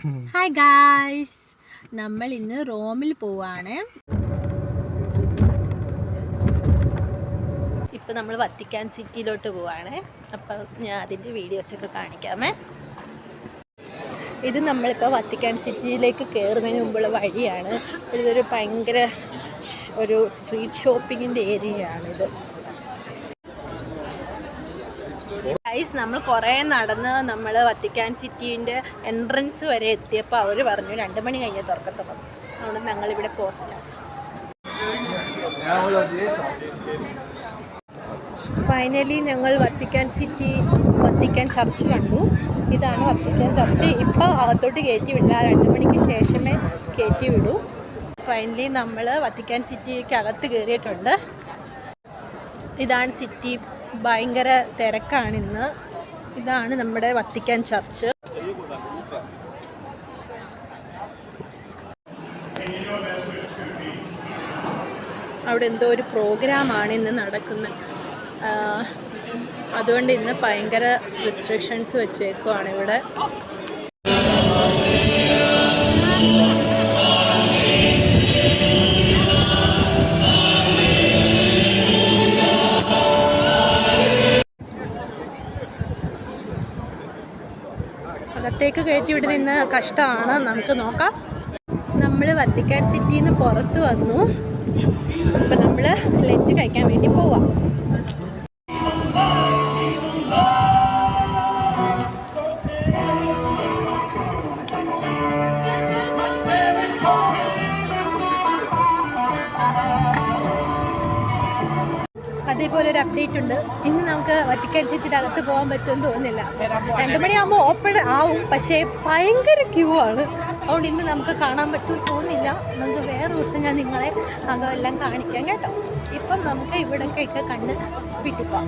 Hi guys, നമ്മൾ ഇന്ന് റോമിൽ പോവാണ്. ഇപ്പം നമ്മൾ വത്തിക്കാൻ സിറ്റിയിലോട്ട് പോവാണ്. അപ്പം ഞാൻ അതിൻ്റെ വീഡിയോസൊക്കെ കാണിക്കാമേ. ഇത് നമ്മളിപ്പോൾ വത്തിക്കാൻ സിറ്റിയിലേക്ക് കയറുന്നതിന് മുമ്പുള്ള വഴിയാണ്. ഇതൊരു ഭയങ്കര ഒരു സ്ട്രീറ്റ് ഷോപ്പിങ്ങിൻ്റെ ഏരിയയാണിത്. ഗൈസ്, നമ്മൾ കുറേ നടന്ന് നമ്മൾ വത്തിക്കാൻ സിറ്റീൻ്റെ എൻട്രൻസ് വരെ എത്തിയപ്പോൾ അവർ പറഞ്ഞു 2 മണി കഴിഞ്ഞ് തുറക്കത്തുള്ളൂ. അതുകൊണ്ട് ഞങ്ങളിവിടെ പോസ്റ്റാണ്. ഫൈനലി ഞങ്ങൾ വത്തിക്കാൻ ചർച്ച് കണ്ടു. ഇതാണ് വത്തിക്കാൻ ചർച്ച്. ഇപ്പോൾ അകത്തോട്ട് കയറ്റി വിടില്ല, 2 മണിക്ക് ശേഷമേ കയറ്റി വിടൂ. ഫൈനലി നമ്മൾ വത്തിക്കാൻ സിറ്റിക്ക് അകത്ത് കയറിയിട്ടുണ്ട്. ഇതാണ് സിറ്റി. ഭയങ്കര തിരക്കാണിന്ന്. ഇതാണ് നമ്മുടെ വത്തിക്കാൻ ചർച്ച്. അവിടെ എന്തോ ഒരു പ്രോഗ്രാമാണ് ഇന്ന് നടക്കുന്നത്. അതുകൊണ്ട് ഇന്ന് ഭയങ്കര റെസ്ട്രിക്ഷൻസ് വെച്ചേക്കുവാണ് ഇവിടെ. അകത്തേക്ക് കയറ്റി വിടുന്ന ഇന്ന് കഷ്ടമാണ്. നമുക്ക് നോക്കാം. നമ്മൾ വത്തിക്കാൻ സിറ്റിയിൽ നിന്ന് പുറത്ത് വന്നു. ഇപ്പം നമ്മൾ ലഞ്ച് കഴിക്കാൻ വേണ്ടി പോവാം. അതേപോലെ ഒരു അപ്ഡേറ്റ് ഉണ്ട്. ഇന്ന് നമുക്ക് വത്തിക്കാൻ സിറ്റിയുടെ അകത്ത് പോകാൻ പറ്റുമെന്ന് തോന്നുന്നില്ല. 2 മണിയാകുമ്പോൾ ഓപ്പൺ ആവും, പക്ഷേ ഭയങ്കര ക്യൂ ആണ്. അതുകൊണ്ട് ഇന്ന് നമുക്ക് കാണാൻ പറ്റുമെന്ന് തോന്നുന്നില്ല. നമുക്ക് വേറെ ദിവസം ഞാൻ നിങ്ങളെ അതെല്ലാം കാണിക്കാം കേട്ടോ. ഇപ്പം നമുക്ക് ഇവിടെയൊക്കെ കണ്ട് വിട്ടുപോകാം.